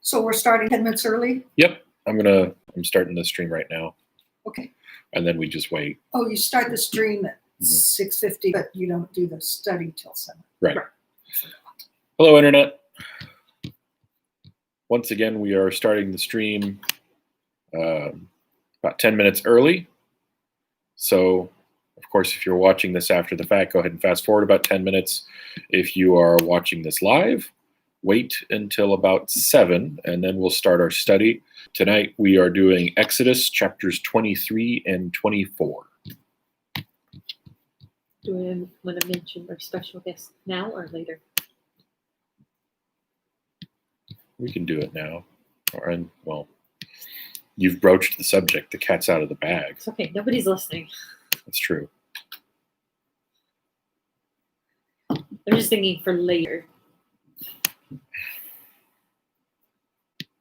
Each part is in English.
So we're starting 10 minutes early? Yep. I'm starting the stream right now. Okay. And then we just wait. Oh, you start the stream at 6:50, but you don't do the study till 7. Right. Hello, Internet. Once again, we are starting the stream about 10 minutes early. So, of course, if you're watching this after the fact, go ahead and fast forward about 10 minutes. If you are watching this live, wait until about 7, and then we'll start our study. Tonight, we are doing Exodus chapters 23 and 24. Do we want to mention our special guest now or later? We can do it now. Well, you've broached the subject. The cat's out of the bag. It's okay. Nobody's listening. That's true. I'm just thinking for later.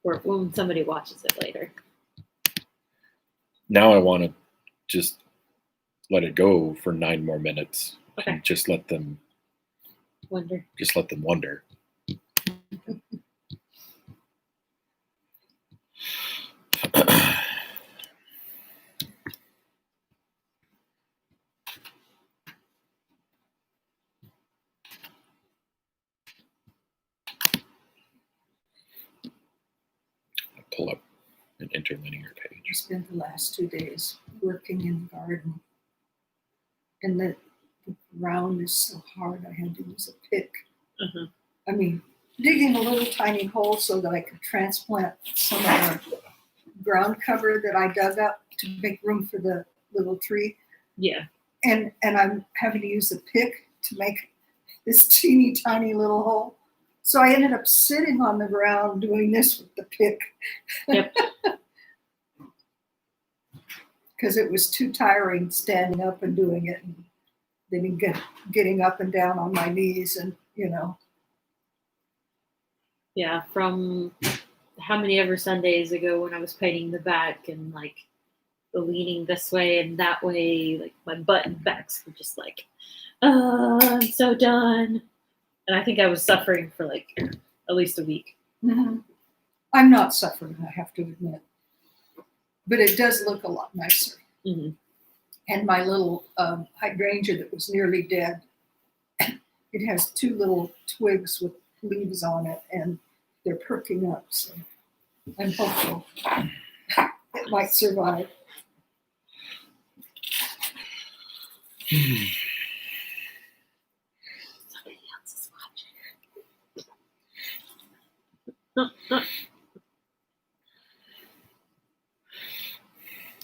Or when somebody watches it later. Now I want to just let it go for 9 more minutes. Okay. And just let them Wonder. wonder. Pull up an interlinear page. I spent the last 2 days working in the garden. And the ground is so hard, I had to use a pick. Uh-huh. I mean, digging a little tiny hole so that I could transplant some of the ground cover that I dug up to make room for the little tree. Yeah. And I'm having to use a pick to make this teeny tiny little hole. So I ended up sitting on the ground doing this with the pick. Yep. Because it was too tiring standing up and doing it, and then getting up and down on my knees, and Yeah, from how many ever Sundays ago when I was painting the back and like the leaning this way and that way, like my butt and backs were just like, oh, I'm so done. And I think I was suffering for like at least a week. Mm-hmm. I'm not suffering, I have to admit. But it does look a lot nicer. Mm-hmm. And my little hydrangea that was nearly dead, it has 2 little twigs with leaves on it, and they're perking up. So I'm hopeful it might survive. Somebody else is watching.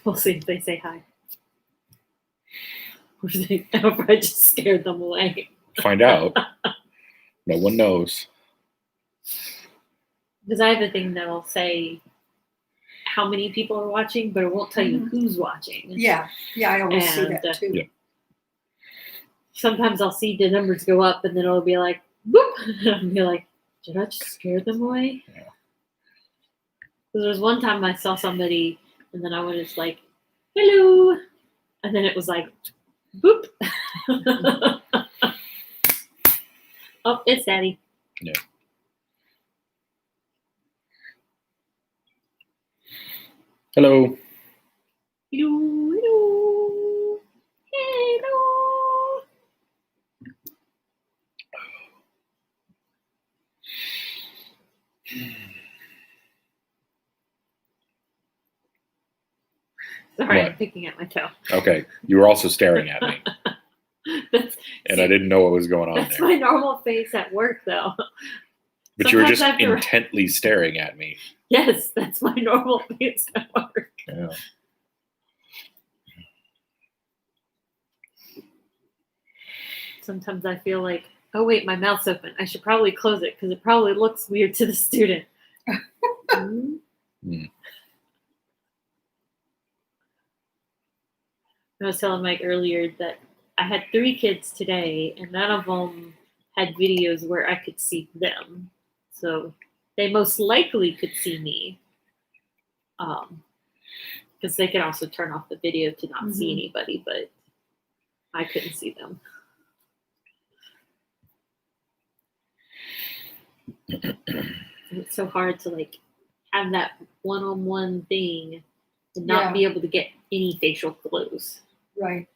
We'll see if they say hi. Or if I just scared them away. Find out. No one knows. Because I have a thing that'll say how many people are watching, but it won't tell you who's watching. Yeah, I always see that too. Yeah. Sometimes I'll see the numbers go up, and then it'll be like, boop! And I'll be like, did I just scare them away? Yeah. Because there was one time I saw somebody, and then I was just like, hello! And then it was like, boop! Oh, it's Daddy. Yeah. Hello. Hello, hello, hello. Sorry, What? I'm picking at my toe. Okay. You were also staring at me, and I didn't know what was going on That's there. my normal face at work, though. But you were Sometimes just I have to- intently staring at me. Yes, that's my normal face at work. Yeah. Sometimes I feel like, oh wait, my mouth's open. I should probably close it because it probably looks weird to the student. Mm. Hmm. I was telling Mike earlier that I had 3 kids today, and none of them had videos where I could see them. So they most likely could see me. Because they can also turn off the video to not see anybody, but I couldn't see them. It's so hard to like have that one-on-one thing and not Yeah. be able to get any facial clothes. Right.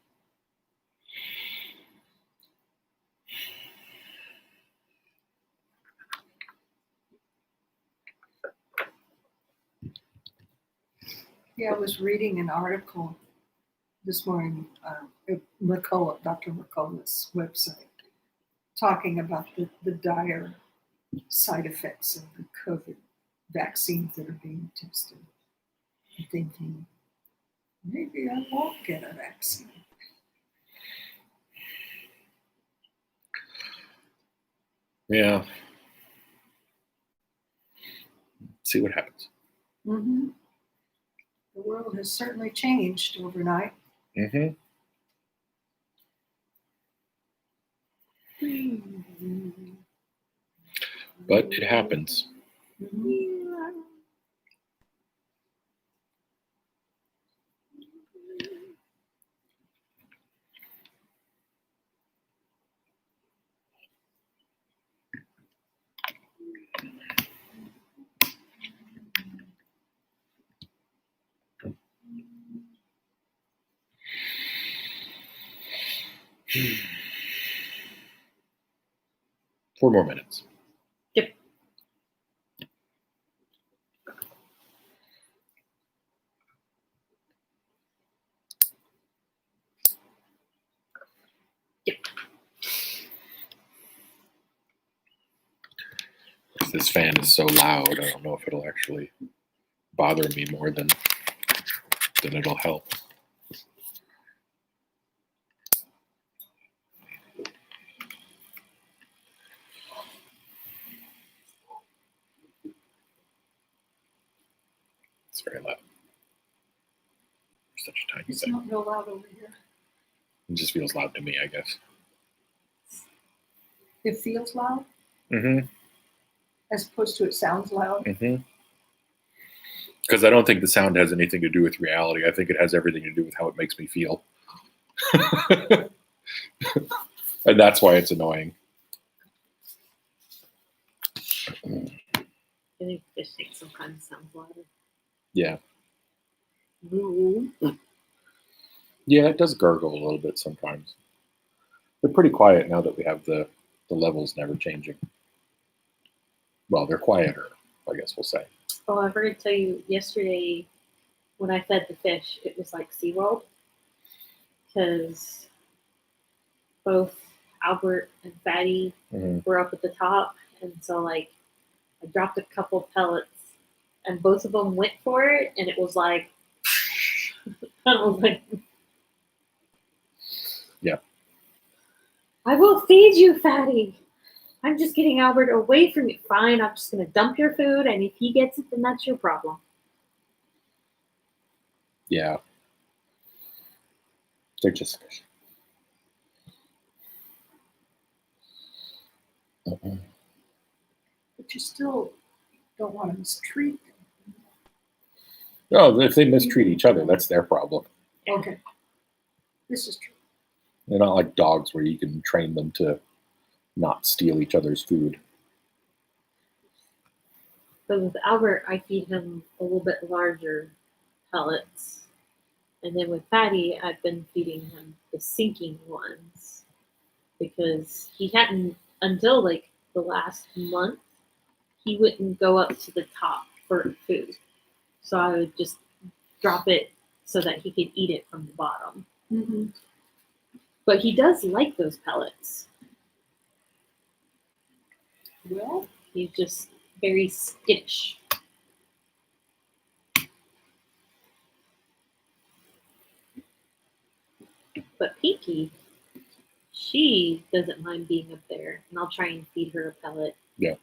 Yeah, I was reading an article this morning at Dr. Mercola's website, talking about the dire side effects of the COVID vaccines that are being tested. I'm thinking, maybe I won't get a vaccine. Yeah. See what happens. Mm-hmm. The world has certainly changed overnight. Mm-hmm. But it happens. Mhm. 4 more minutes. Yep. Yep. This fan is so loud, I don't know if it'll actually bother me more than it'll help. It's very loud. Such a tiny It's thing. not real loud over here. It just feels loud to me, I guess. It feels loud Mm-hmm. as opposed to it sounds loud. Mm-hmm. Because I don't think the sound has anything to do with reality. I think it has everything to do with how it makes me feel. And that's why it's annoying. I think fish tank sometimes sounds louder. Yeah. Ooh. Yeah, it does gurgle a little bit sometimes. They're pretty quiet now that we have the levels never changing. Well, they're quieter, I guess we'll say. Oh, I forgot to tell you yesterday when I fed the fish, it was like SeaWorld because both Albert and Fatty Mm-hmm. were up at the top, and so like I dropped a couple pellets, and both of them went for it, and it was like, I was like, Yeah. I will feed you, Fatty. I'm just getting Albert away from you. Fine, I'm just gonna dump your food, and if he gets it, then that's your problem. Yeah. They're just fish. Mm-hmm. But you still don't want to mistreat them. No, if they mistreat each other, that's their problem. Okay. This is true. They're not like dogs where you can train them to not steal each other's food. But with Albert, I feed him a little bit larger pellets. And then with Fatty, I've been feeding him the sinking ones because he hadn't, until like the last month, he wouldn't go up to the top for food. So I would just drop it so that he could eat it from the bottom. Mm-hmm. But he does like those pellets. Well, He's just very skittish. But Pinky, she doesn't mind being up there, and I'll try and feed her a pellet. Yeah.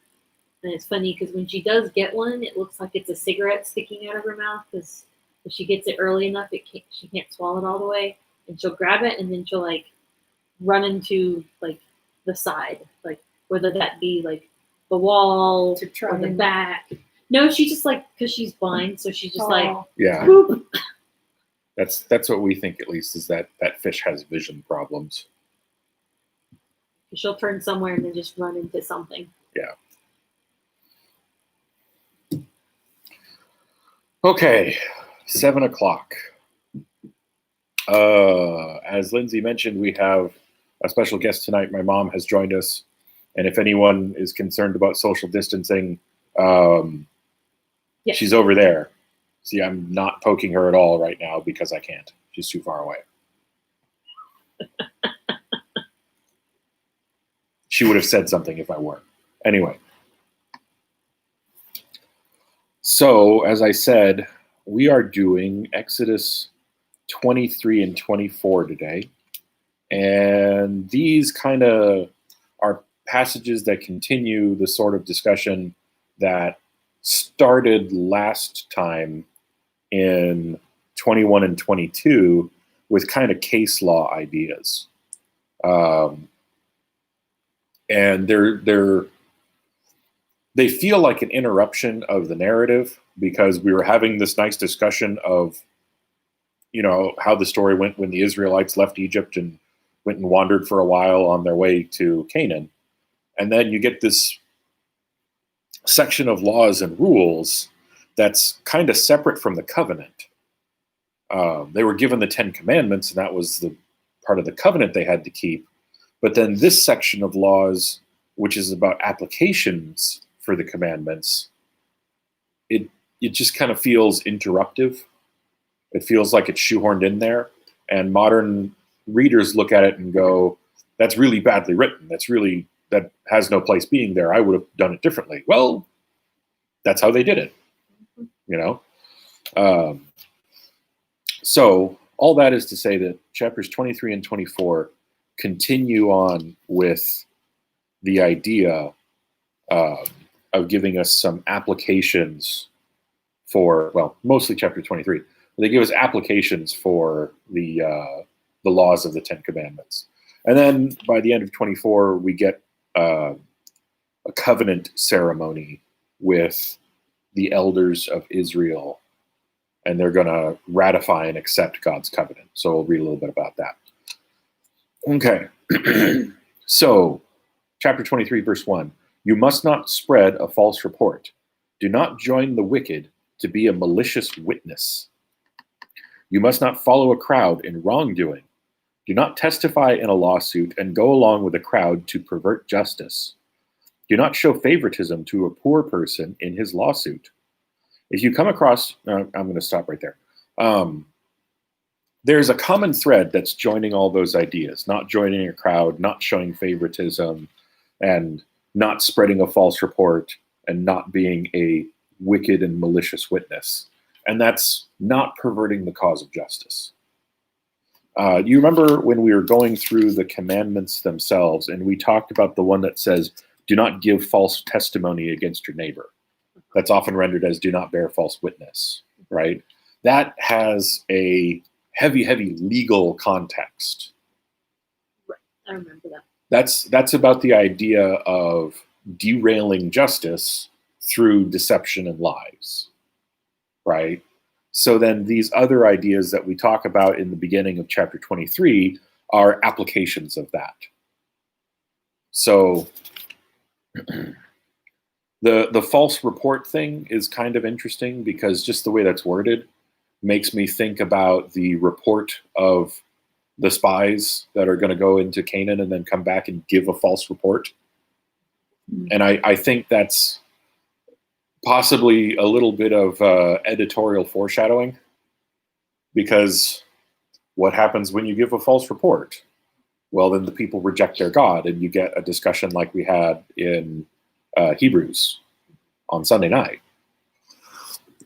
And it's funny because when she does get one, it looks like it's a cigarette sticking out of her mouth because if she gets it early enough, she can't swallow it all the way, and she'll grab it and then she'll like run into like the side, like whether that be like the wall to try or the and back. No, she just like because she's blind, so she's just like Oh, Yeah. boop. That's what we think, at least, is that fish has vision problems. She'll turn somewhere and then just run into something. Yeah. Okay, 7 o'clock. As Lindsay mentioned, we have a special guest tonight. My mom has joined us, and if anyone is concerned about social distancing, Yes. she's over there. See, I'm not poking her at all right now because I can't. She's too far away. She would have said something if I were. Anyway. So, as I said, we are doing Exodus 23 and 24 today. And these kind of are passages that continue the sort of discussion that started last time in 21 and 22 with kind of case law ideas. And they feel like an interruption of the narrative because we were having this nice discussion of, you know, how the story went when the Israelites left Egypt and went and wandered for a while on their way to Canaan. And then you get this section of laws and rules that's kind of separate from the covenant. They were given the 10 Commandments, and that was the part of the covenant they had to keep. But then this section of laws, which is about applications for the commandments, it just kind of feels interruptive. It feels like it's shoehorned in there, and modern readers look at it and go, "That's really badly written. That has no place being there. I would have done it differently." Well, that's how they did it, you know. So all that is to say that chapters 23 and 24 continue on with the idea of giving us some applications for, well, mostly chapter 23. They give us applications for the laws of the 10 Commandments. And then by the end of 24, we get a covenant ceremony with the elders of Israel, and they're going to ratify and accept God's covenant. So we'll read a little bit about that. Okay. So, chapter 23, verse 1. You must not spread a false report. Do not join the wicked to be a malicious witness. You must not follow a crowd in wrongdoing. Do not testify in a lawsuit and go along with a crowd to pervert justice. Do not show favoritism to a poor person in his lawsuit. If you come across, I'm going to stop right there. There's a common thread that's joining all those ideas, not joining a crowd, not showing favoritism, and not spreading a false report, and not being a wicked and malicious witness. And that's not perverting the cause of justice. You remember when we were going through the commandments themselves, and we talked about the one that says, do not give false testimony against your neighbor. That's often rendered as do not bear false witness, right? That has a heavy, heavy legal context. Right, I remember that. That's about the idea of derailing justice through deception and lies, right? So then these other ideas that we talk about in the beginning of chapter 23 are applications of that. So the false report thing is kind of interesting because just the way that's worded makes me think about the report of the spies that are going to go into Canaan and then come back and give a false report. Mm-hmm. And I think that's possibly a little bit of editorial foreshadowing, because what happens when you give a false report? Well, then the people reject their God, and you get a discussion like we had in Hebrews on Sunday night.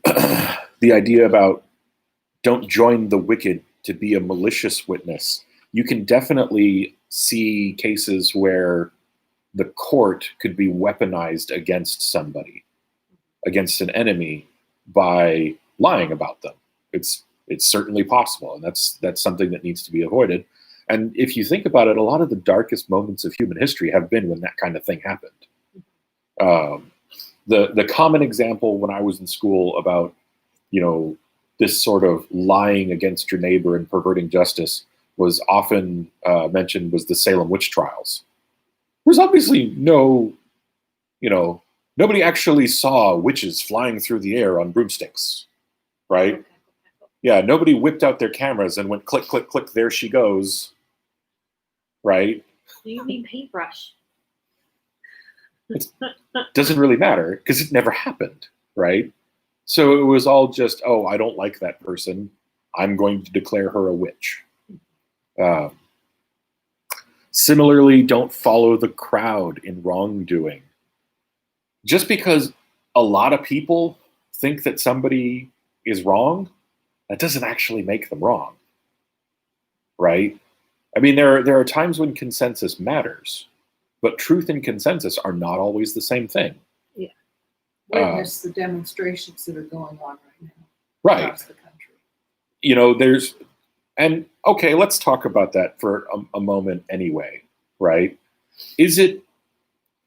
The idea about don't join the wicked to be a malicious witness. You can definitely see cases where the court could be weaponized against somebody, against an enemy, by lying about them. It's certainly possible, and that's something that needs to be avoided. And if you think about it, a lot of the darkest moments of human history have been when that kind of thing happened. The common example when I was in school about, this sort of lying against your neighbor and perverting justice was often mentioned was the Salem witch trials. There's obviously nobody actually saw witches flying through the air on broomsticks, right? Okay. Yeah, nobody whipped out their cameras and went click, click, click, there she goes, right? Do you mean paintbrush? Doesn't really matter because it never happened, right? So it was all just, oh, I don't like that person. I'm going to declare her a witch. Similarly, don't follow the crowd in wrongdoing. Just because a lot of people think that somebody is wrong, that doesn't actually make them wrong, right? I mean, there are times when consensus matters, but truth and consensus are not always the same thing. Witness the demonstrations that are going on right now Right. across the country. You know, and okay, let's talk about that for a moment anyway, right? Is it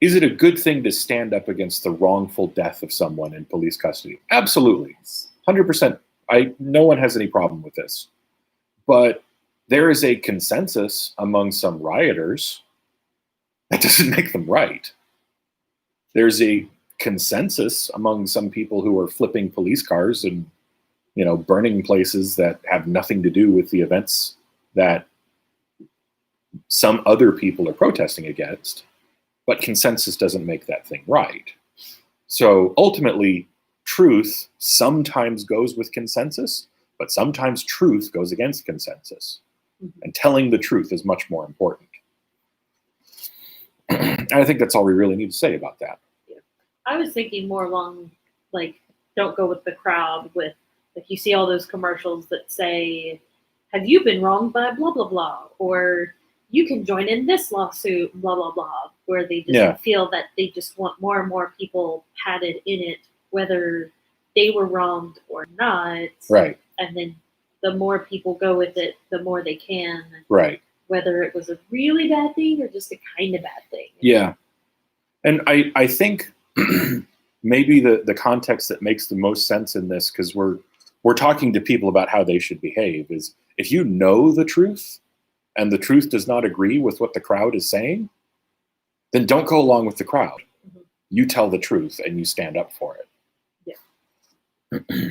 a good thing to stand up against the wrongful death of someone in police custody? Absolutely. 100%. No one has any problem with this. But there is a consensus among some rioters. That doesn't make them right. There's a consensus among some people who are flipping police cars and, you know, burning places that have nothing to do with the events that some other people are protesting against. But consensus doesn't make that thing right. So ultimately, truth sometimes goes with consensus, but sometimes truth goes against consensus. And telling the truth is much more important. And I think that's all we really need to say about that. I was thinking more along, like, don't go with the crowd with, like, you see all those commercials that say, have you been wronged by blah, blah, blah, or you can join in this lawsuit, blah, blah, blah, where they just feel that they just want more and more people padded in it, whether they were wronged or not. Right. And then the more people go with it, the more they can. Right. Whether it was a really bad thing or just a kind of bad thing. Yeah. And I think maybe the context that makes the most sense in this, because we're talking to people about how they should behave, is if you know the truth and the truth does not agree with what the crowd is saying, then don't go along with the crowd. Mm-hmm. You tell the truth and you stand up for it. Yeah.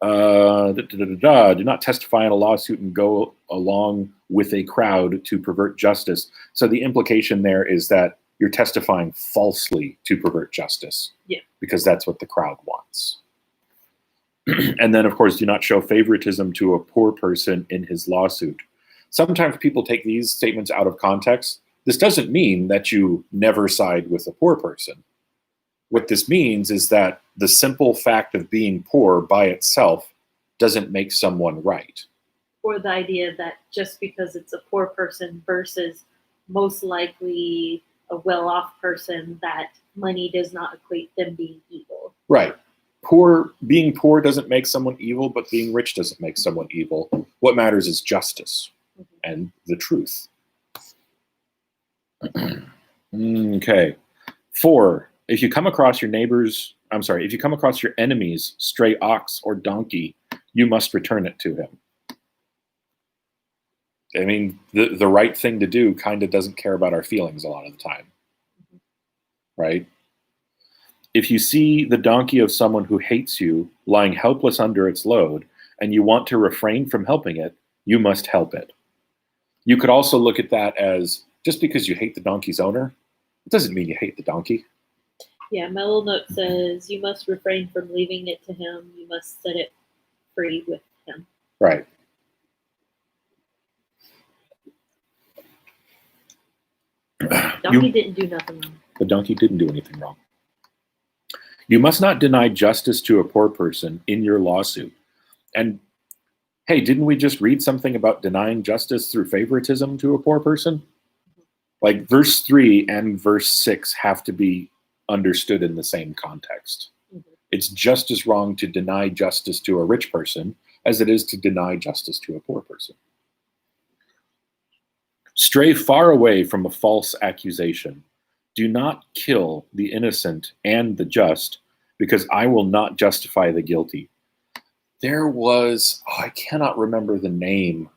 Do not testify in a lawsuit and go along with a crowd to pervert justice. So the implication there is that you're testifying falsely to pervert justice. Yeah. Because that's what the crowd wants. And then, of course, do not show favoritism to a poor person in his lawsuit. Sometimes people take these statements out of context. This doesn't mean that you never side with a poor person. What this means is that the simple fact of being poor by itself doesn't make someone right. Or the idea that just because it's a poor person versus most likely a well-off person, that money does not equate them being evil. Right. Being poor doesn't make someone evil, but being rich doesn't make someone evil. What matters is justice and the truth. Okay. 4, if you come across your enemy's stray ox or donkey, you must return it to him. I mean, the right thing to do kind of doesn't care about our feelings a lot of the time, right? If you see the donkey of someone who hates you lying helpless under its load and you want to refrain from helping it, you must help it. You could also look at that as, just because you hate the donkey's owner, it doesn't mean you hate the donkey. Yeah, my little note says, you must refrain from leaving it to him. You must set it free with him. Right. Donkey didn't do nothing wrong. The donkey didn't do anything wrong. You must not deny justice to a poor person in your lawsuit. And hey, didn't we just read something about denying justice through favoritism to a poor person? Like verse 3 and verse 6 have to be understood in the same context. Mm-hmm. It's just as wrong to deny justice to a rich person as it is to deny justice to a poor person. Stray far away from a false accusation. Do not kill the innocent and the just, because I will not justify the guilty. There was, I cannot remember the name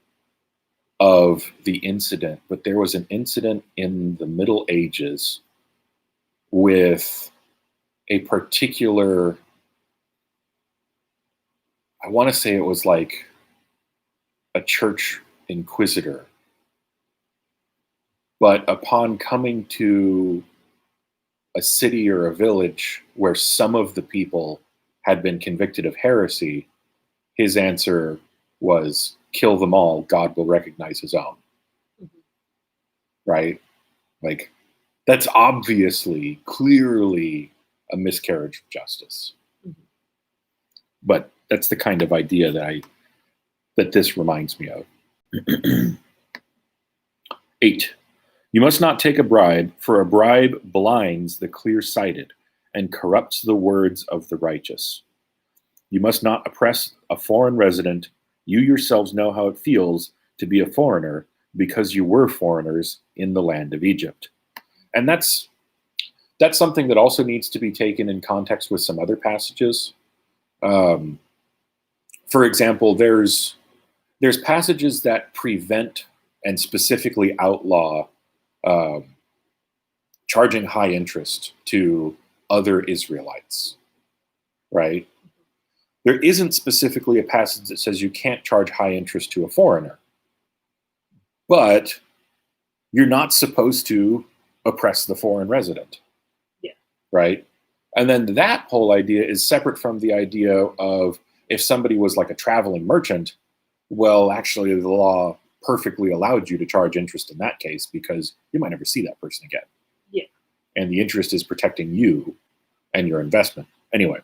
of the incident, but there was an incident in the Middle Ages with a particular I want to say it was like a church inquisitor. But upon coming to a city or a village where some of the people had been convicted of heresy, his answer was, kill them all, God will recognize his own. Mhm. Right? Like, that's obviously, clearly a miscarriage of justice. Mhm. But that's the kind of idea that this reminds me of. 8. You must not take a bribe, for a bribe blinds the clear-sighted and corrupts the words of the righteous. You must not oppress a foreign resident. You yourselves know how it feels to be a foreigner, because you were foreigners in the land of Egypt. And that's something that also needs to be taken in context with some other passages. For example, there's passages that prevent and specifically outlaw charging high interest to other Israelites, right? There isn't specifically a passage that says you can't charge high interest to a foreigner, but you're not supposed to oppress the foreign resident. Yeah. Right? And then that whole idea is separate from the idea of if somebody was like a traveling merchant, well, actually the law perfectly allowed you to charge interest in that case because you might never see that person again. Yeah. And the interest is protecting you and your investment. Anyway,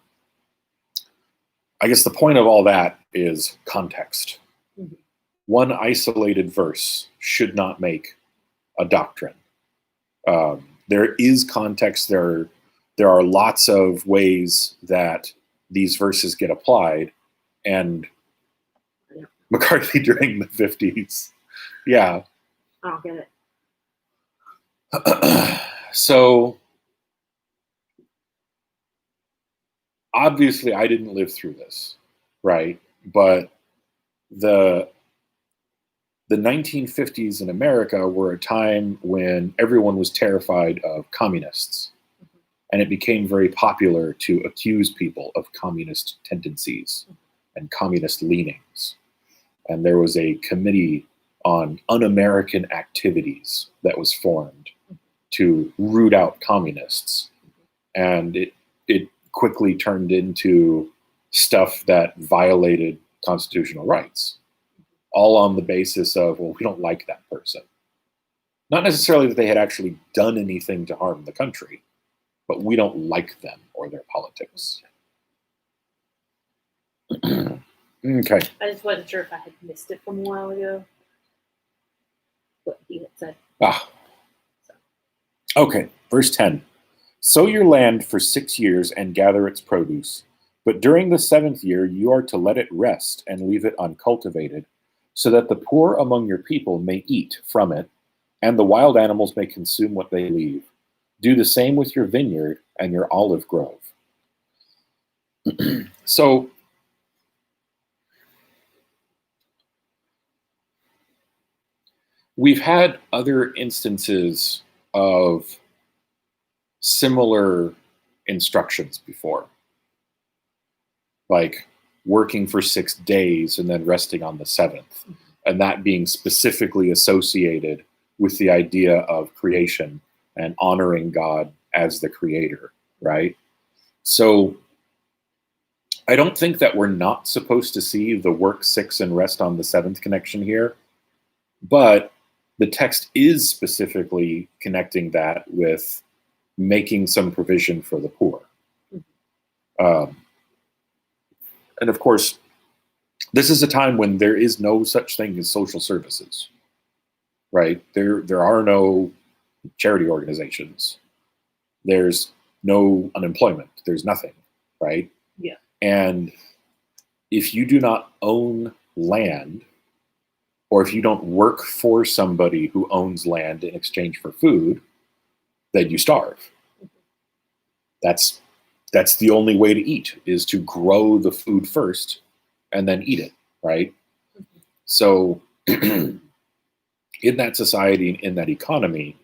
I guess the point of all that is context. Mhm. One isolated verse should not make a doctrine. There is context. There are lots of ways that these verses get applied. And Yeah. McCarthy during the 50s. Yeah. I don't get it. So obviously I didn't live through this, right? But the 1950s in America were a time when everyone was terrified of communists. Mhm. And it became very popular to accuse people of communist tendencies and communist leanings. And there was a committee on un-American activities that was formed to root out communists. And it quickly turned into stuff that violated constitutional rights, all on the basis of, well, we don't like that person. Not necessarily that they had actually done anything to harm the country, but we don't like them or their politics. Okay. I just wasn't sure if I had missed it from a while ago. What he had said. Okay, verse 10. Sow your land for 6 years and gather its produce. But during the 7th year you are to let it rest and leave it uncultivated, so that the poor among your people may eat from it, and the wild animals may consume what they leave. Do the same with your vineyard and your olive grove. So, we've had other instances of similar instructions before, like working for 6 days and then resting on the 7th, and that being specifically associated with the idea of creation and honoring God as the creator, right? So I don't think that we're not supposed to see the work 6 and rest on the 7th connection here, but the text is specifically connecting that with making some provision for the poor. And of course, this is a time when there is no such thing as social services, right? There are no charity organizations. There's no unemployment. There's nothing, right? Yeah. And if you do not own land, or if you don't work for somebody who owns land in exchange for food, then you starve. That's the only way to eat, is to grow the food first and then eat it, right? Mhm. So in that society, in that economy,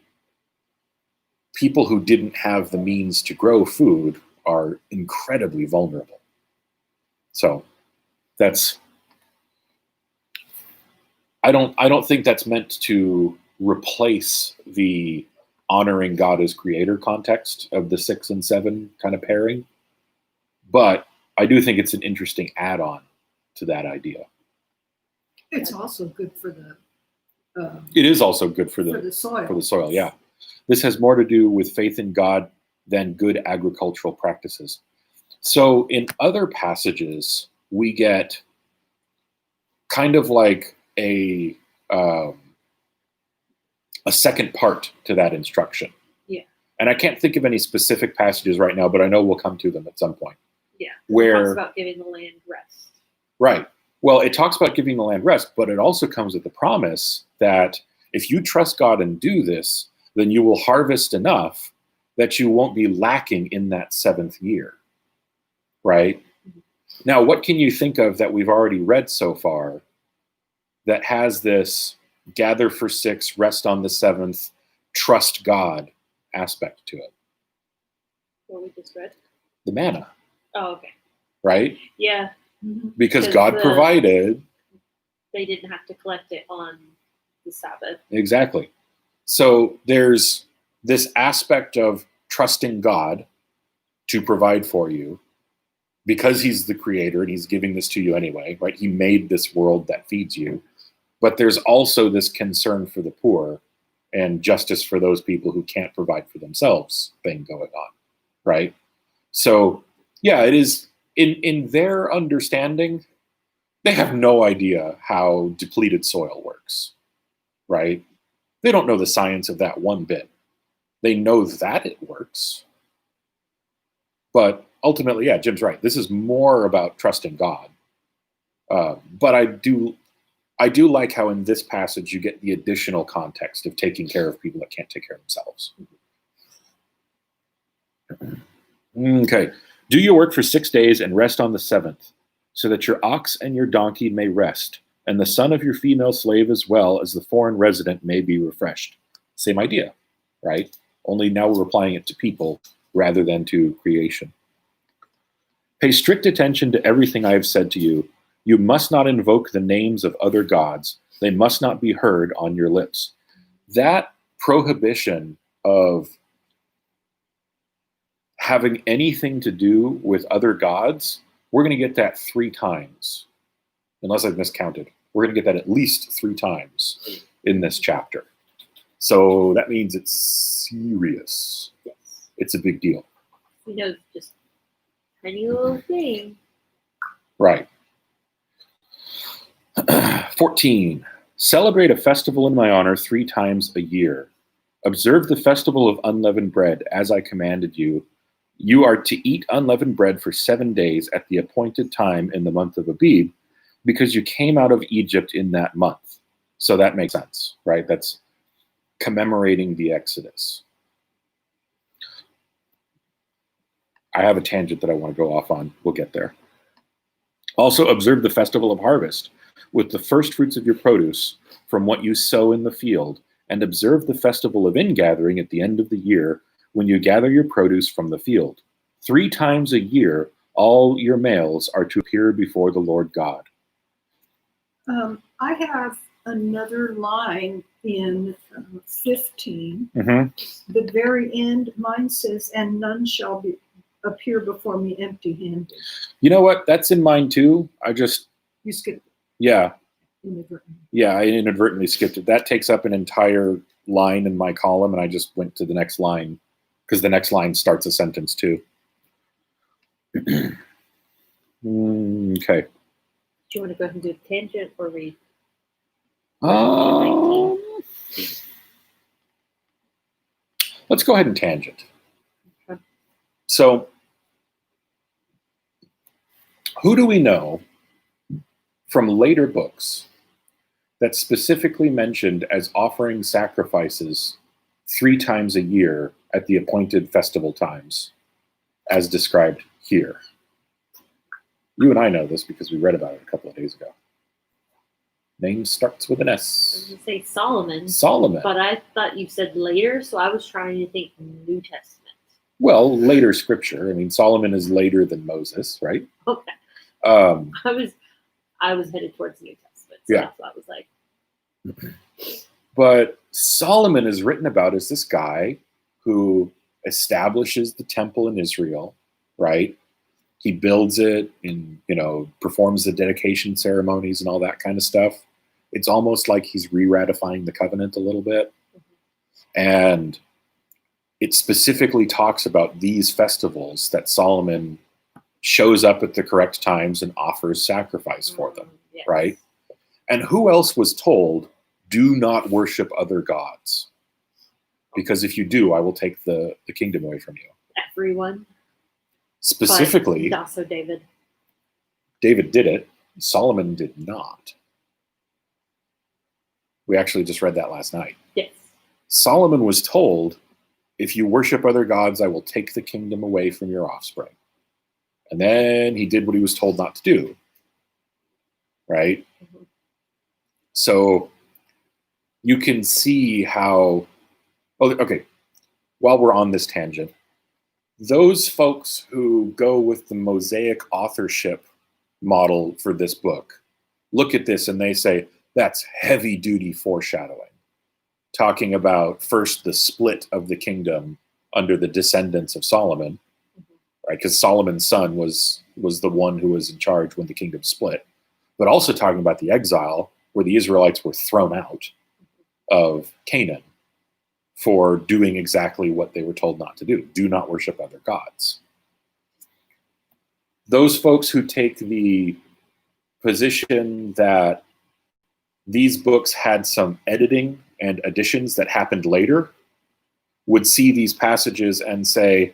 people who didn't have the means to grow food are incredibly vulnerable. So that's I don't think that's meant to replace the honoring God as creator context of the 6 and 7 kind of pairing. But I do think it's an interesting add-on to that idea. It's also good for the It is also good for the soil. for the soil, yeah. This has more to do with faith in God than good agricultural practices. So in other passages, we get kind of like a second part to that instruction. Yeah. And I can't think of any specific passages right now, but I know we'll come to them at some point. Yeah. It Where talks about giving the land rest. right. Well, it talks about giving the land rest, but it also comes with the promise that if you trust God and do this, then you will harvest enough that you won't be lacking in that 7th year. Right? Mm-hmm. Now, what can you think of that we've already read so far that has this gather for 6, rest on the 7th, trust God aspect to it? What we just read? The manna, Oh, okay. right? Yeah. Mhm. Because Because God provided. They didn't have to collect it on the Sabbath. Exactly. So there's this aspect of trusting God to provide for you because he's the creator and he's giving this to you anyway, right? He made this world that feeds you. But there's also this concern for the poor and justice for those people who can't provide for themselves thing going on, right? So, yeah, it is in their understanding, they have no idea how depleted soil works, right? They don't know the science of that one bit. They know that it works. But ultimately, yeah, Jim's right. This is more about trusting God. But I do like how in this passage you get the additional context of taking care of people that can't take care of themselves. Okay. Do your work for 6 days and rest on the 7th, so that your ox and your donkey may rest, and the son of your female slave as well as the foreign resident may be refreshed. Same idea, right? Only now we're applying it to people rather than to creation. Pay strict attention to everything I have said to you. You must not invoke the names of other gods. They must not be heard on your lips. That prohibition of having anything to do with other gods, we're going to get that 3 times, unless I've miscounted. We're going to get that at least 3 times in this chapter. So that means it's serious. Yes. It's a big deal. You know, just tiny little thing. Right. 14. Celebrate a festival in my honor 3 times a year. Observe the festival of unleavened bread, as I commanded you. You are to eat unleavened bread for 7 days at the appointed time in the month of Abib, because you came out of Egypt in that month. So that makes sense, right? That's commemorating the Exodus. I have a tangent that I want to go off on. We'll get there. Also, observe the festival of harvest with the first fruits of your produce from what you sow in the field, and observe the festival of ingathering at the end of the year, when you gather your produce from the field. 3 times a year, all your males are to appear before the Lord God. I have another line in 15. Mm-hmm. The very end, mine says, and none shall appear before me empty-handed. You know what? That's in mine too. You skipped Yeah, inadvertently. yeah, I inadvertently skipped it. That takes up an entire line in my column, and I just went to the next line because the next line starts a sentence too. Okay. Do you want to go ahead and do the tangent or read? Let's go ahead and tangent. Okay. So, who do we know from later books that specifically mentioned as offering sacrifices 3 times a year at the appointed festival times, as described here? You and I know this because we read about it a couple of days ago. Name starts with an I was S. going to say Solomon, Solomon. but I thought you said later, so I was trying to think New Testament. Well, later scripture. I mean, Solomon is later than Moses, right? Okay. Um, I I was headed towards the New Testament. So Yeah. that's what I was like. But Solomon is written about as this guy who establishes the temple in Israel, right? He builds it and, performs the dedication ceremonies and all that kind of stuff. It's almost like he's re-ratifying the covenant a little bit. And it specifically talks about these festivals that Solomon shows up at the correct times and offers sacrifice for them, Yes. right? And who else was told, do not worship other gods? Because if you do, I will take the kingdom away from you. Everyone. Specifically, But also David. David did it. Solomon did not. We actually just read that last night. Yes. Solomon was told, if you worship other gods, I will take the kingdom away from your offspring. And then he did what he was told not to do. Right? Mhm. So you can see how, okay, while we're on this tangent, those folks who go with the Mosaic authorship model for this book look at this and they say, that's heavy duty foreshadowing. Talking about first the split of the kingdom under the descendants of Solomon, right? Because Solomon's son was the one who was in charge when the kingdom split. But also talking about the exile where the Israelites were thrown out of Canaan for doing exactly what they were told not to do. Do not worship other gods. Those folks who take the position that these books had some editing and additions that happened later would see these passages and say,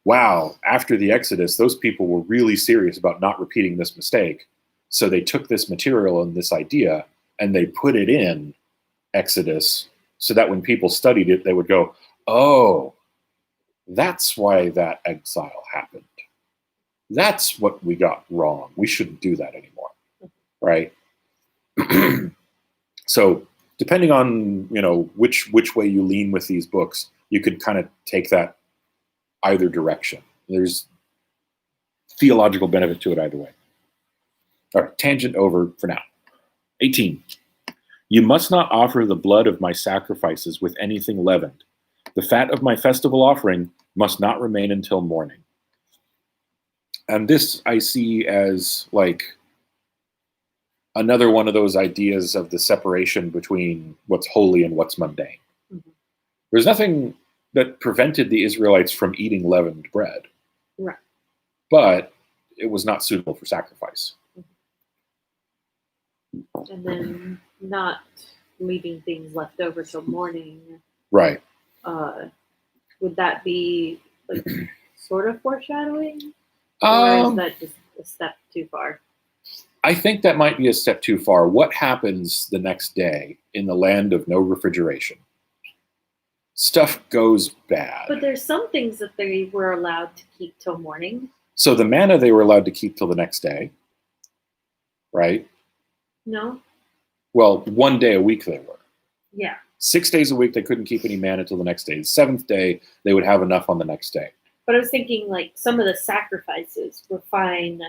wow, after the Exodus, those people were really serious about not repeating this mistake. So they took this material and this idea and they put it in Exodus so that when people studied it, they would go, oh, that's why that exile happened. That's what we got wrong. We shouldn't do that anymore, right? So depending on, which way you lean with these books, you could kind of take that either direction. There's theological benefit to it either way. All right, tangent over for now. 18. You must not offer the blood of my sacrifices with anything leavened. The fat of my festival offering must not remain until morning. And this I see as like another one of those ideas of the separation between what's holy and what's mundane. Mhm. There's nothing that prevented the Israelites from eating leavened bread. Right. But it was not suitable for sacrifice. And then not leaving things left over till morning. Right. Would that be like sort of foreshadowing? Or is that just a step too far? I think that might be a step too far. What happens the next day in the land of no refrigeration? Stuff goes bad. But there's some things that they were allowed to keep till morning. So the manna they were allowed to keep till the next day, right? No? Well, 1 day a week they were. Yeah. 6 days a week they couldn't keep any manna till the next day. The seventh day they would have enough on the next day. But I was thinking like some of the sacrifices were fine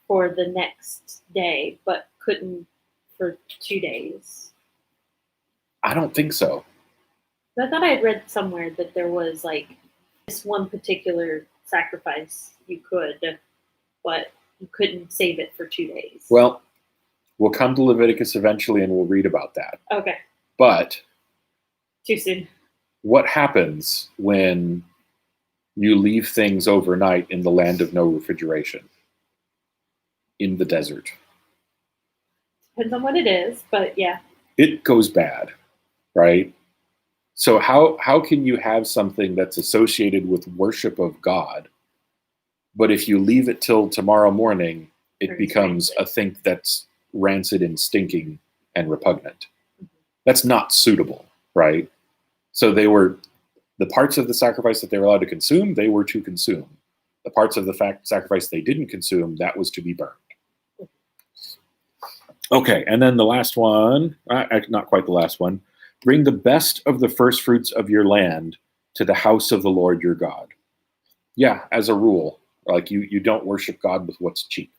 for the next day, but couldn't for 2 days. I don't think so. I thought I had read somewhere that there was like this one particular sacrifice you could, but you couldn't save it for 2 days. Well, we'll come to Leviticus eventually and we'll read about that. Okay. But Too soon. what happens when you leave things overnight in the land of no refrigeration? In the desert. Depends on what it is, but yeah. It goes bad, right? So how can you have something that's associated with worship of God, but if you leave it till tomorrow morning, it Turns becomes rancid. a thing that's rancid and stinking and repugnant? That's not suitable, right? So the parts of the sacrifice that they were allowed to consume, they were to consume. The parts of the sacrifice they didn't consume, that was to be burned. Okay, and then the last one, not quite the last one. Bring the best of the first fruits of your land to the house of the Lord your God. Yeah, as a rule, like you don't worship God with what's cheap.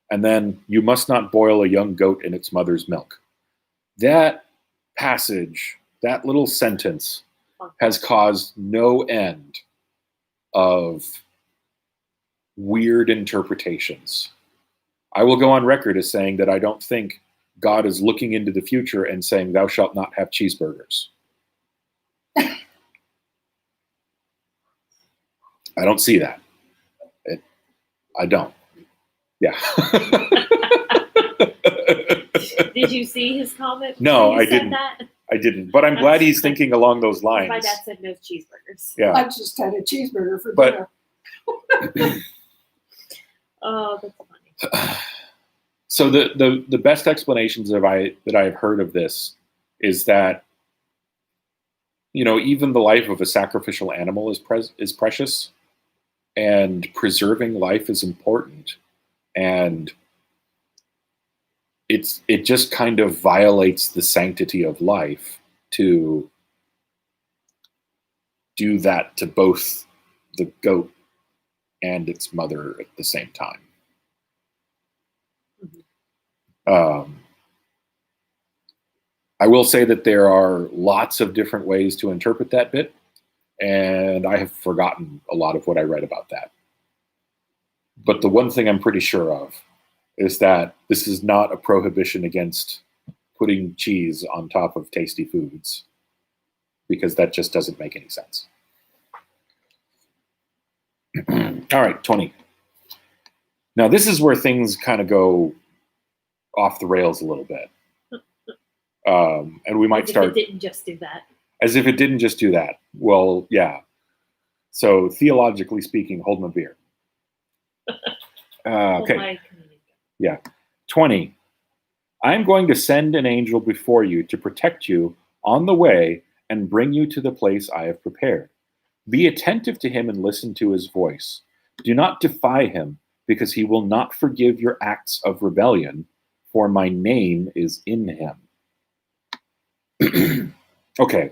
And then, you must not boil a young goat in its mother's milk. That passage, that little sentence, has caused no end of weird interpretations. I will go on record as saying that I don't think God is looking into the future and saying, "Thou shalt not have cheeseburgers." I don't see that. I don't. Yeah. Did you see his comment? No, when he I said didn't. That? I didn't. But I'm glad he's thinking along those lines. My dad said no cheeseburgers. Yeah. I just had a cheeseburger for But- dinner. Oh, that's funny. So the best explanations that I've heard of this is that, even the life of a sacrificial animal is precious, and preserving life is important, and it just kind of violates the sanctity of life to do that to both the goat and its mother at the same time. I will say that there are lots of different ways to interpret that bit, and I have forgotten a lot of what I read about that. But the one thing I'm pretty sure of is that this is not a prohibition against putting cheese on top of tasty foods, because that just doesn't make any sense. All right, 20. Now, this is where things kind of go off the rails a little bit. And we might As if start it didn't just do that. as if it didn't just do that. Well, yeah. So theologically speaking, hold my beer. Oh, Okay. my community. 20. I'm going to send an angel before you to protect you on the way and bring you to the place I have prepared. Be attentive to him and listen to his voice. Do not defy him, because he will not forgive your acts of rebellion, for my name is in him. Okay.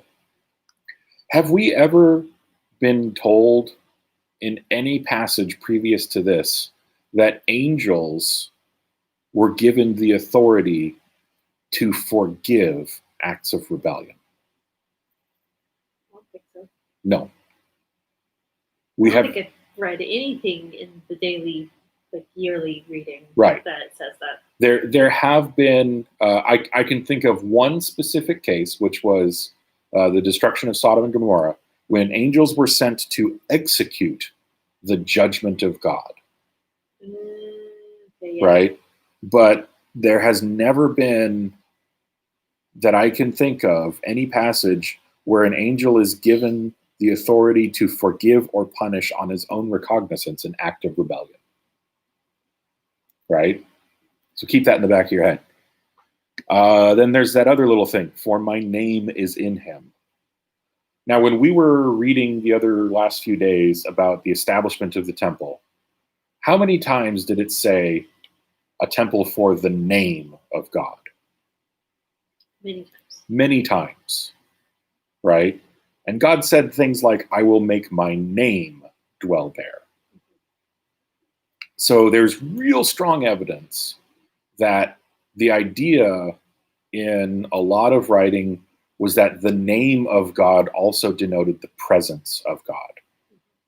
Have we ever been told in any passage previous to this that angels were given the authority to forgive acts of rebellion? I don't think so. No. We I have, don't think I've read anything in the daily, yearly reading Right. that says that. there have been, I can think of one specific case, which was the destruction of Sodom and Gomorrah, when angels were sent to execute the judgment of God, Okay, yeah. right? But there has never been, that I can think of, any passage where an angel is given the authority to forgive or punish on his own recognizance an act of rebellion. Right? So keep that in the back of your head. Then there's that other little thing, for my name is in him. Now, when we were reading the last few days about the establishment of the temple, how many times did it say a temple for the name of God? Many times. Many times, right? And God said things like, I will make my name dwell there. So there's real strong evidence that the idea in a lot of writing was that the name of God also denoted the presence of God.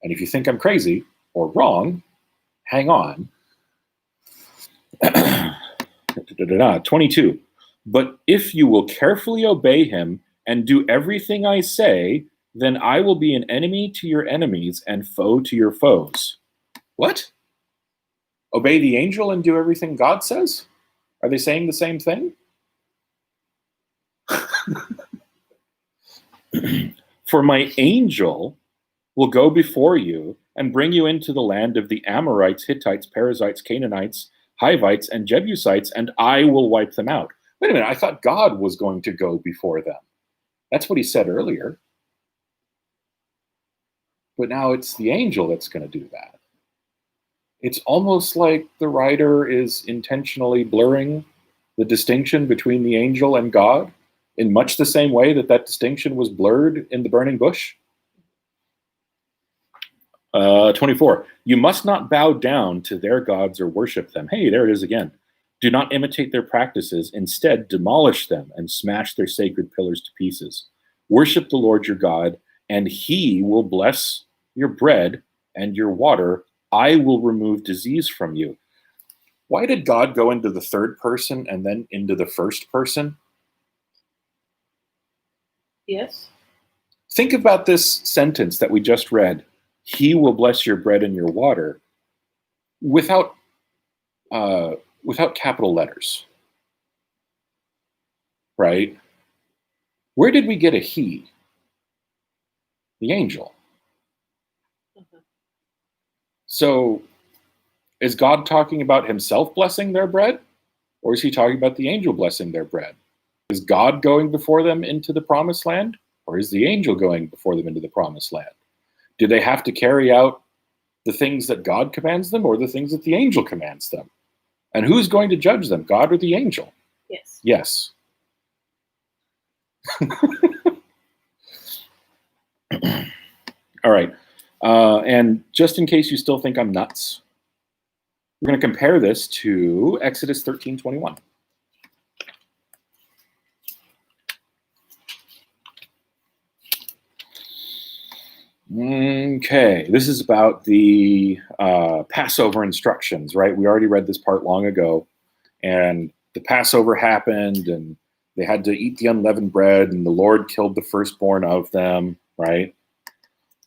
And if you think I'm crazy or wrong, hang on. 22. But if you will carefully obey him and do everything I say, then I will be an enemy to your enemies and foe to your foes. What? Obey the angel and do everything God says? Are they saying the same thing? For my angel will go before you and bring you into the land of the Amorites, Hittites, Perizzites, Canaanites, Hivites, and Jebusites, and I will wipe them out. Wait a minute, I thought God was going to go before them. That's what he said earlier. But now it's the angel that's going to do that. It's almost like the writer is intentionally blurring the distinction between the angel and God in much the same way that distinction was blurred in the burning bush. 24. You must not bow down to their gods or worship them. Hey, there it is again. Do not imitate their practices. Instead, demolish them and smash their sacred pillars to pieces. Worship the Lord your God, and he will bless your bread and your water. I will remove disease from you. Why did God go into the third person and then into the first person? Yes. Think about this sentence that we just read. He will bless your bread and your water without capital letters, right? Where did we get a he? The angel. Mhm. So is God talking about himself blessing their bread? Or is he talking about the angel blessing their bread? Is God going before them into the promised land? Or is the angel going before them into the promised land? Do they have to carry out the things that God commands them or the things that the angel commands them? And who's going to judge them, God or the angel? Yes. Yes. All right. And just in case you still think I'm nuts, we're going to compare this to Exodus 13:21. Okay, this is about the Passover instructions, right? We already read this part long ago, and the Passover happened, and they had to eat the unleavened bread, and the Lord killed the firstborn of them, right?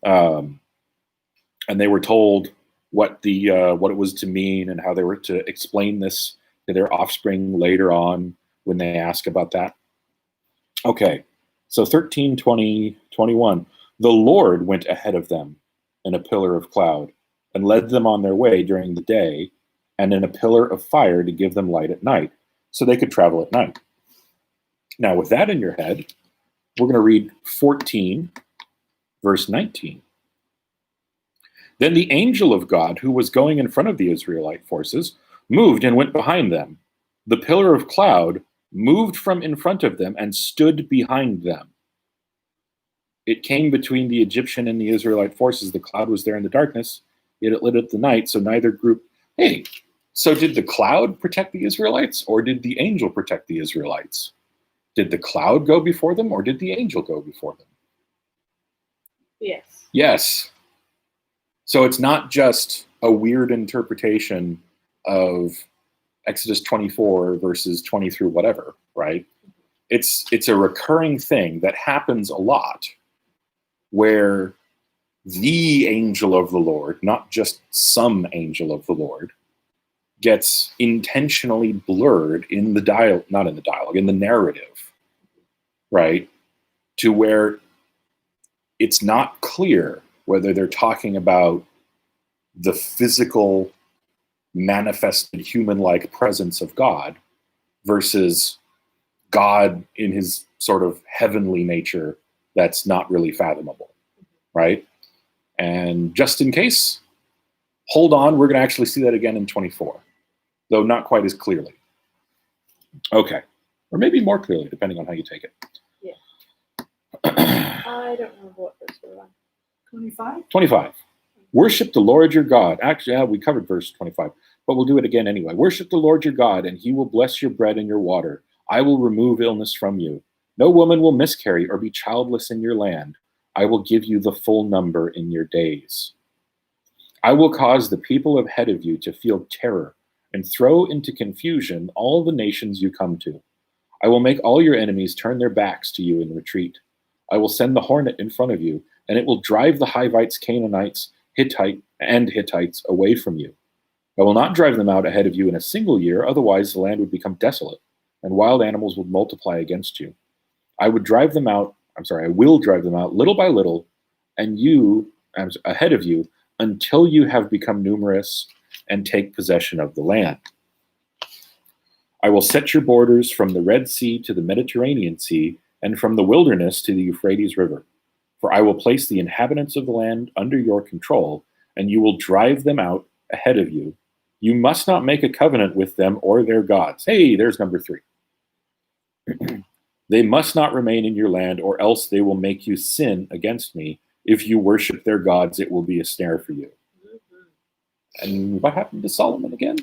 And they were told what it was to mean and how they were to explain this to their offspring later on when they ask about that. Okay, so 13:20-21. The Lord went ahead of them in a pillar of cloud and led them on their way during the day, and in a pillar of fire to give them light at night, so they could travel at night. Now, with that in your head, we're going to read 14, verse 19. Then the angel of God, who was going in front of the Israelite forces, moved and went behind them. The pillar of cloud moved from in front of them and stood behind them. It came between the Egyptian and the Israelite forces. The cloud was there in the darkness, yet it lit up the night, so neither group. Hey, so did the cloud protect the Israelites, or did the angel protect the Israelites? Did the cloud go before them, or did the angel go before them? Yes. Yes. So it's not just a weird interpretation of Exodus 24 verses 20 through whatever, right? It's a recurring thing that happens a lot, where the angel of the Lord, not just some angel of the Lord, gets intentionally blurred in the not in the dialogue, in the narrative, right? To where it's not clear whether they're talking about the physical, manifested human-like presence of God versus God in his sort of heavenly nature that's not really fathomable, right? And just in case, hold on, we're going to actually see that again in 24, though not quite as clearly. Okay, or maybe more clearly, depending on how you take it. Yeah. I don't remember what verse we're on. 25? 25. Worship the Lord your God. Actually, we covered verse 25, but we'll do it again anyway. Worship the Lord your God, and he will bless your bread and your water. I will remove illness from you. No woman will miscarry or be childless in your land. I will give you the full number in your days. I will cause the people ahead of you to feel terror and throw into confusion all the nations you come to. I will make all your enemies turn their backs to you in retreat. I will send the hornet in front of you, and it will drive the Hivites, Canaanites, Hittites away from you. I will not drive them out ahead of you in a single year, otherwise the land would become desolate, and wild animals would multiply against you. I will drive them out little by little, and ahead of you, until you have become numerous and take possession of the land. I will set your borders from the Red Sea to the Mediterranean Sea, and from the wilderness to the Euphrates River. For I will place the inhabitants of the land under your control, and you will drive them out ahead of you. You must not make a covenant with them or their gods. Hey, there's number 3. They must not remain in your land, or else they will make you sin against me If you worship their gods, it will be a snare for you. And what happened to Solomon again?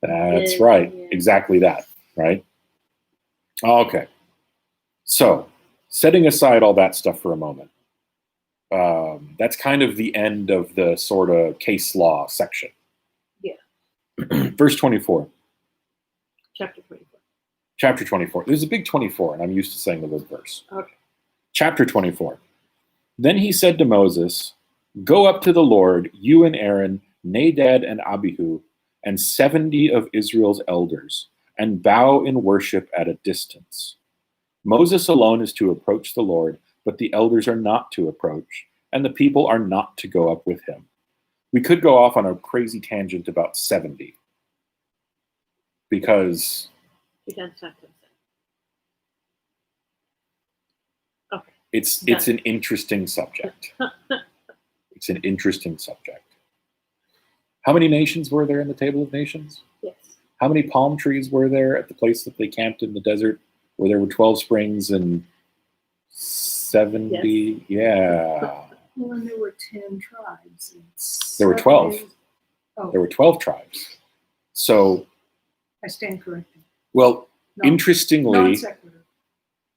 That's right. Yeah. Exactly that, right? Okay. So, setting aside all that stuff for a moment, that's kind of the end of the sort of case law section. Yeah. Verse 24. Chapter 24. Chapter 24. There's a big 24, and I'm used to saying the word verse. Okay. Chapter 24. Then he said to Moses, "Go up to the Lord, you and Aaron, Nadab and Abihu, and 70 of Israel's elders, and bow in worship at a distance. Moses alone is to approach the Lord, but the elders are not to approach, and the people are not to go up with him." We could go off on a crazy tangent about 70, because Okay. it's an interesting subject. It's an interesting subject. How many nations were there in the Table of Nations? Yes. How many palm trees were there at the place that they camped in the desert, where there were 12 springs and 70? Yeah. Well, and there were 10 tribes. And There were 12. 7 Oh, There were 12 tribes. So, I stand corrected. well, No, interestingly, non sequitur.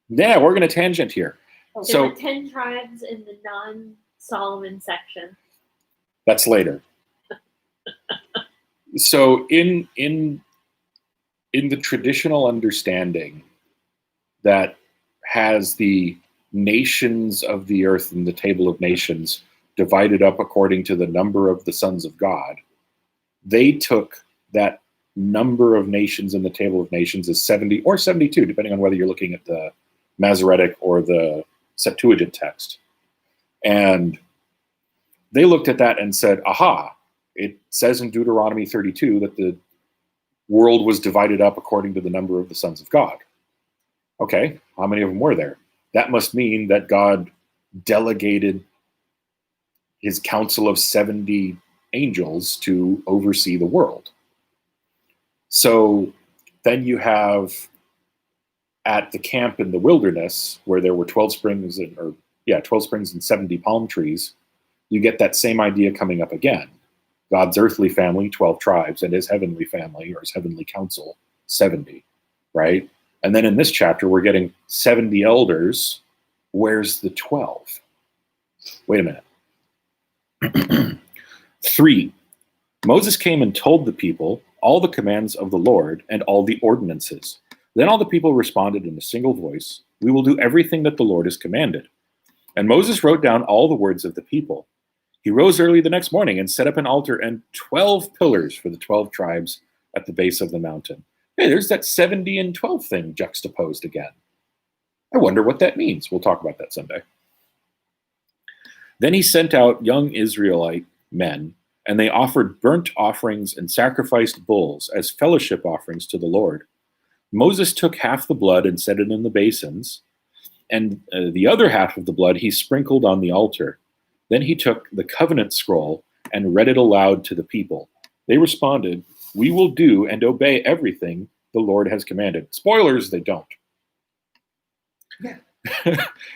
yeah, we're going to tangent here. Oh, There So were 10 tribes in the non-Solomon section. that's later. So in the traditional understanding that has the nations of the earth in the Table of Nations divided up according to the number of the sons of God, they took that number of nations in the Table of Nations as 70 or 72, depending on whether you're looking at the Masoretic or the Septuagint text. And they looked at that and said, aha, it says in Deuteronomy 32 that the world was divided up according to the number of the sons of God. Okay, how many of them were there? That must mean that God delegated his council of 70 angels to oversee the world. So then you have at the camp in the wilderness where there were 12 springs and 12 springs and 70 palm trees, you get that same idea coming up again. God's earthly family, 12 tribes, and his heavenly family or his heavenly council, 70, right? And then in this chapter, we're getting 70 elders. Where's the 12? Wait a minute. 3. Moses came and told the people all the commands of the Lord and all the ordinances. Then all the people responded in a single voice, "We will do everything that the Lord has commanded." And Moses wrote down all the words of the people. He rose early the next morning and set up an altar and 12 pillars for the 12 tribes at the base of the mountain. Hey, there's that 70 and 12 thing juxtaposed again. I wonder what that means. We'll talk about that someday. Then he sent out young Israelite men, and they offered burnt offerings and sacrificed bulls as fellowship offerings to the Lord. Moses took half the blood and set it in the basins, and the other half of the blood he sprinkled on the altar. Then he took the covenant scroll and read it aloud to the people. They responded, "We will do and obey everything the Lord has commanded." Spoilers, they don't. Yeah.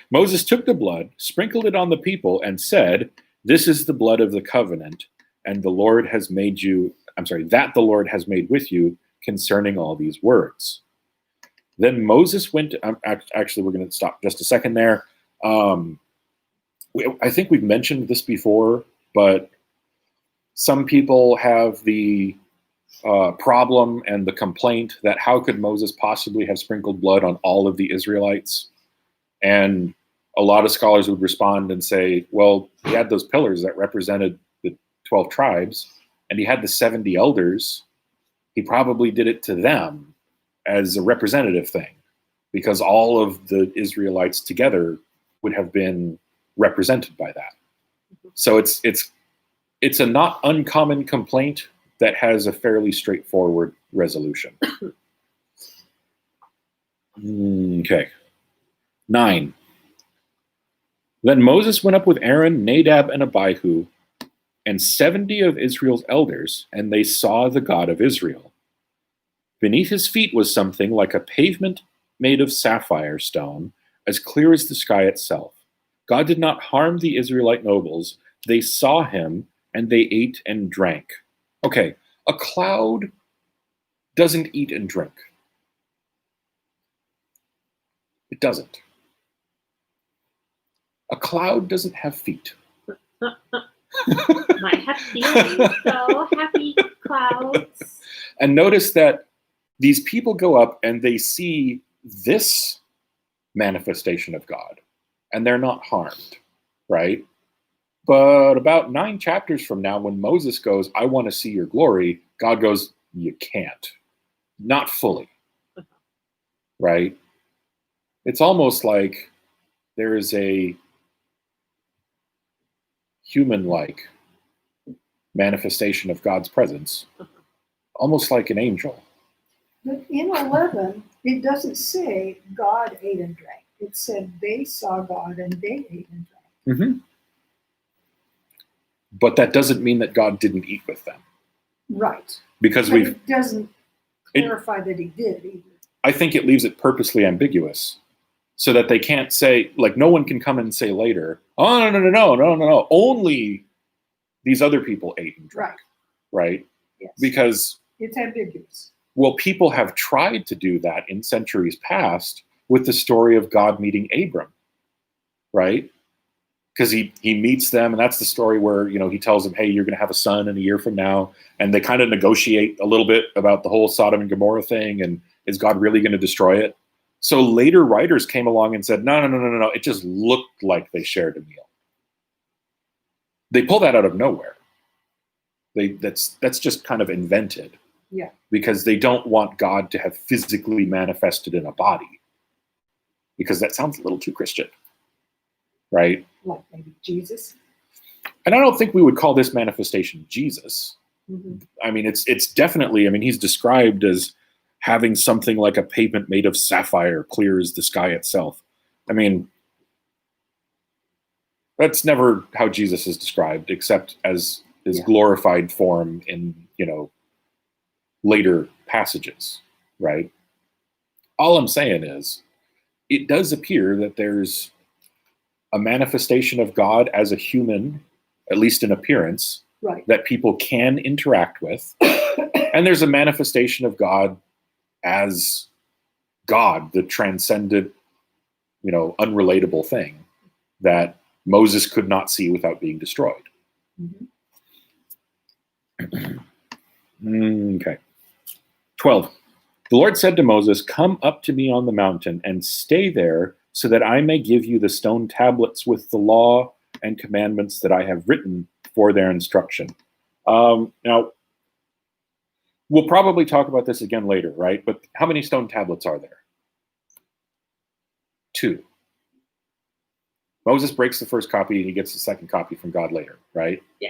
Moses took the blood, sprinkled it on the people, and said, "This is the blood of the covenant, and the Lord has made you, that the Lord has made with you concerning all these words." Then Moses went, actually, we're going to stop just a second there. I think we've mentioned this before, but some people have the problem and the complaint that how could Moses possibly have sprinkled blood on all of the Israelites? And a lot of scholars would respond and say, well, he had those pillars that represented the 12 tribes, and he had the 70 elders. He probably did it to them as a representative thing, because all of the Israelites together would have been represented by that. So it's a not uncommon complaint that has a fairly straightforward resolution. Okay. 9. Then Moses went up with Aaron, Nadab, and Abihu, and 70 of Israel's elders, and they saw the God of Israel. Beneath his feet was something like a pavement made of sapphire stone, as clear as the sky itself. God did not harm the Israelite nobles. They saw him and they ate and drank. Okay, a cloud doesn't eat and drink. It doesn't. A cloud doesn't have feet. My happy feelings, so happy clouds. And notice that these people go up and they see this manifestation of God, and they're not harmed, right? But about 9 chapters from now, when Moses goes, I want to see your glory, God goes, you can't. Not fully, right? It's almost like there is a human-like manifestation of God's presence, almost like an angel. But in 11, it doesn't say God ate and drank. It said they saw God and they ate and drank. Mm-hmm. But that doesn't mean that God didn't eat with them. Right. Because But it doesn't It- clarify that he did either. I think it leaves it purposely ambiguous so that they can't say, like, no one can come and say later, oh, no. Only these other people ate and drank, right? Yes. Because, It's ambiguous. well, people have tried to do that in centuries past with the story of God meeting Abram, right? Because he meets them, and that's the story where, you know, he tells them, hey, you're going to have a son in a year from now, and they kind of negotiate a little bit about the whole Sodom and Gomorrah thing, and is God really going to destroy it? So later writers came along and said, no, it just looked like they shared a meal. They pull that out of nowhere. That's just kind of invented. Yeah. Because they don't want God to have physically manifested in a body. Because that sounds a little too Christian, right? Like maybe Jesus. And I don't think we would call this manifestation Jesus. Mm-hmm. I mean, it's definitely, I mean, he's described as having something like a pavement made of sapphire, clear as the sky itself. I mean, that's never how Jesus is described, except as his glorified form in, you know, later passages, right? All I'm saying is, it does appear that there's a manifestation of God as a human, at least in appearance, Right. that people can interact with. And there's a manifestation of God as God, the transcendent, you know, unrelatable thing that Moses could not see without being destroyed. Mm-hmm. Okay. 12. The Lord said to Moses, come up to me on the mountain and stay there so that I may give you the stone tablets with the law and commandments that I have written for their instruction. Now, we'll probably talk about this again later, right? But how many stone tablets are there? 2. Moses breaks the first copy and he gets the second copy from God later, right? Yeah.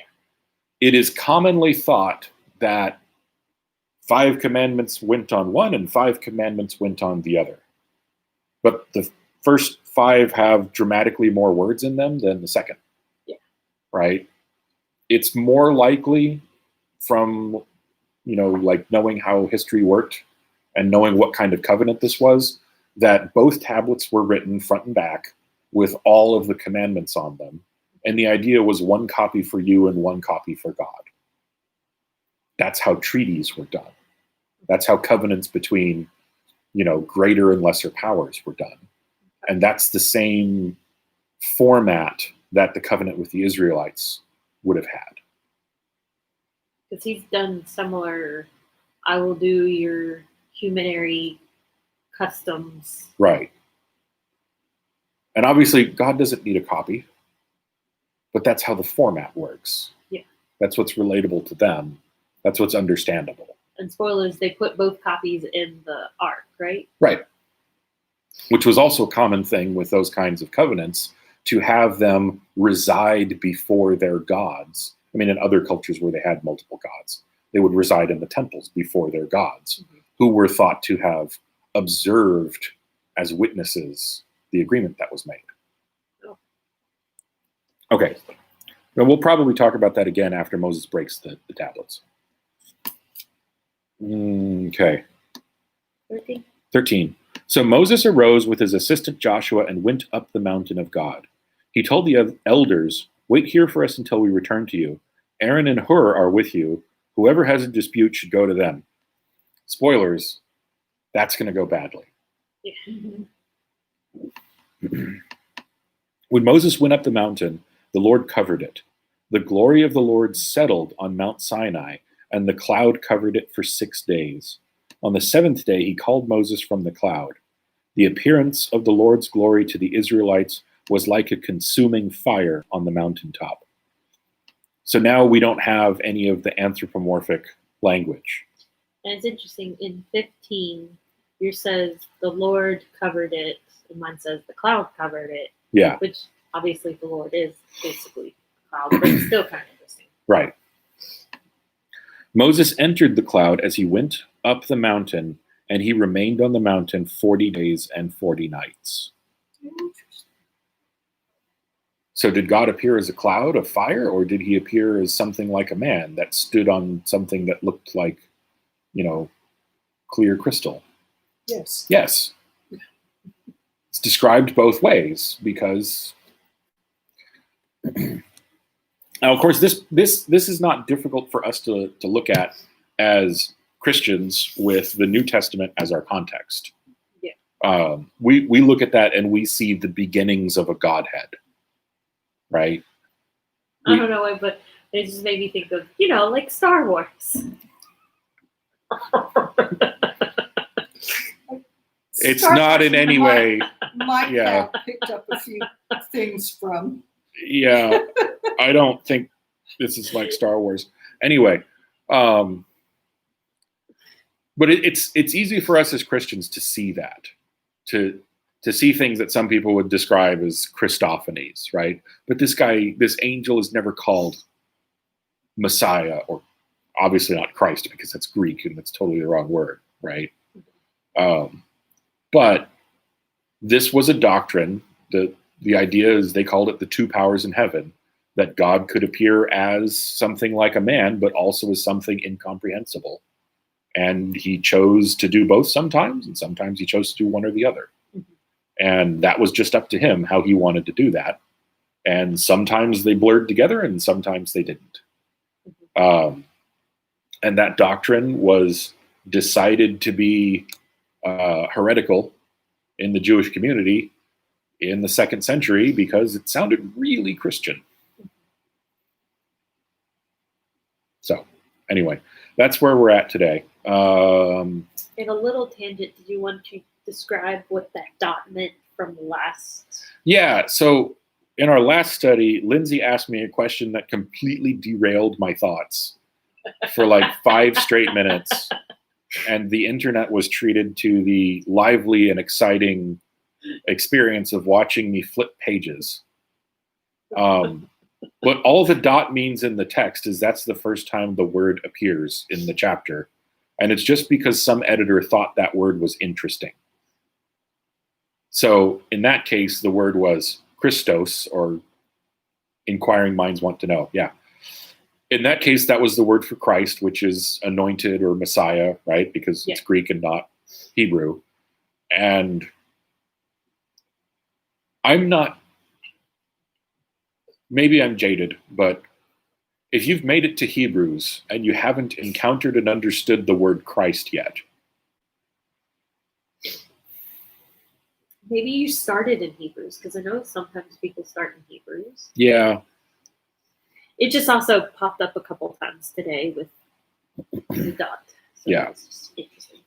It is commonly thought that 5 commandments went on one and 5 commandments went on the other. But the first 5 have dramatically more words in them than the second. Yeah. Right? It's more likely from, you know, like knowing how history worked and knowing what kind of covenant this was, that both tablets were written front and back with all of the commandments on them. And the idea was 1 copy for you and 1 copy for God. That's how treaties were done. That's how covenants between, you know, greater and lesser powers were done. And that's the same format that the covenant with the Israelites would have had. Because he's done similar, I will do your humanitarian customs. Right. And obviously, God doesn't need a copy, but that's how the format works. Yeah. That's what's relatable to them. That's what's understandable. And spoilers, they put both copies in the ark, right? Right. Which was also a common thing with those kinds of covenants, to have them reside before their gods. I mean, in other cultures where they had multiple gods, they would reside in the temples before their gods, who were thought to have observed as witnesses the agreement that was made. Oh. Okay. Well, we'll probably talk about that again after Moses breaks the tablets. Okay. 13. So Moses arose with his assistant Joshua and went up the mountain of God. He told the elders, "Wait here for us until we return to you. Aaron and Hur are with you. Whoever has a dispute should go to them." Spoilers, that's going to go badly. Mhm. When Moses went up the mountain, the Lord covered it. The glory of the Lord settled on Mount Sinai, and the cloud covered it for 6 days. On the seventh day, he called Moses from the cloud. The appearance of the Lord's glory to the Israelites was like a consuming fire on the mountaintop. So now we don't have any of the anthropomorphic language. And it's interesting, in 15, yours says the Lord covered it, and mine says the cloud covered it, Yeah, which obviously the Lord is basically a cloud, but it's still kind of interesting. right. Moses entered the cloud as he went up the mountain, and he remained on the mountain 40 days and 40 nights. Interesting. So did God appear as a cloud of fire, or did he appear as something like a man that stood on something that looked like, clear crystal? Yes. Yes. It's described both ways because now, of course, this is not difficult for us to look at as Christians with the New Testament as our context. Yeah. We look at that and we see the beginnings of a Godhead, right? I don't know why, but it just made me think of, like Star Wars. It's Star not Wars in any way. My Yeah. cat picked up a few things from. Yeah, I don't think this is like Star Wars. Anyway, but it's easy for us as Christians to see that, to see things that some people would describe as Christophanies, right? But this angel is never called Messiah, or obviously not Christ, because that's Greek and that's totally the wrong word, right? But this was a doctrine. The idea is they called it the two powers in heaven, that God could appear as something like a man, but also as something incomprehensible. And he chose to do both sometimes, and sometimes he chose to do one or the other. Mm-hmm. And that was just up to him how he wanted to do that. And sometimes they blurred together and sometimes they didn't. Mm-hmm. And that doctrine was decided to be heretical in the Jewish community in the 2nd century because it sounded really Christian. So anyway, that's where we're at today. In a little tangent, did you want to describe what that dot meant from last? Yeah, so in our last study, Lindsay asked me a question that completely derailed my thoughts for like 5 straight minutes. And the internet was treated to the lively and exciting experience of watching me flip pages. But all the dot means in the text is that's the first time the word appears in the chapter. And it's just because some editor thought that word was interesting. So in that case, the word was Christos, or inquiring minds want to know. Yeah. In that case, that was the word for Christ, which is anointed or Messiah, right? Because it's Greek and not Hebrew. And maybe I'm jaded, but if you've made it to Hebrews and you haven't encountered and understood the word Christ yet, Maybe you started in Hebrews, because I know sometimes people start in Hebrews. yeah, It just also popped up a couple times today with the dot. So Yeah. It's just interesting.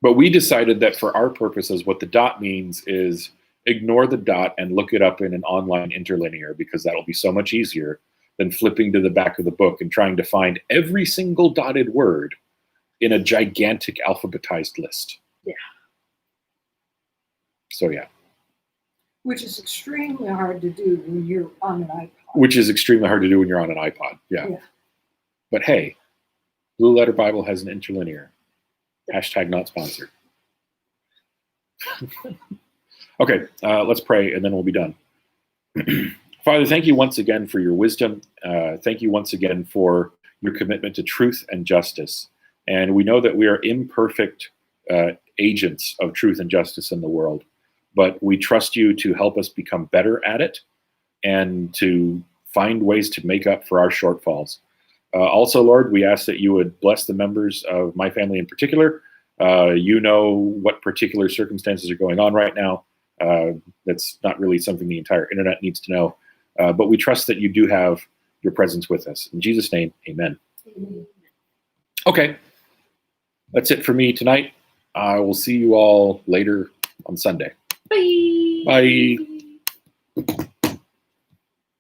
but we decided that for our purposes, what the dot means is ignore the dot and look it up in an online interlinear, because that'll be so much easier than flipping to the back of the book and trying to find every single dotted word in a gigantic alphabetized list. Yeah. So yeah, Which is extremely hard to do when you're on an iPod. which is extremely hard to do when you're on an iPod. Yeah. Yeah. But hey, Blue Letter Bible has an interlinear. Hashtag not sponsored. Okay, let's pray and then we'll be done. Father, thank you once again for your wisdom. Thank you once again for your commitment to truth and justice. And we know that we are imperfect agents of truth and justice in the world, but we trust you to help us become better at it. and to find ways to make up for our shortfalls. Also, Lord, we ask that you would bless the members of my family in particular. You know what particular circumstances are going on right now. That's not really something the entire internet needs to know. But we trust that you do have your presence with us. In Jesus' name, amen. Okay. That's it for me tonight. I will see you all later on Sunday. Bye. Bye.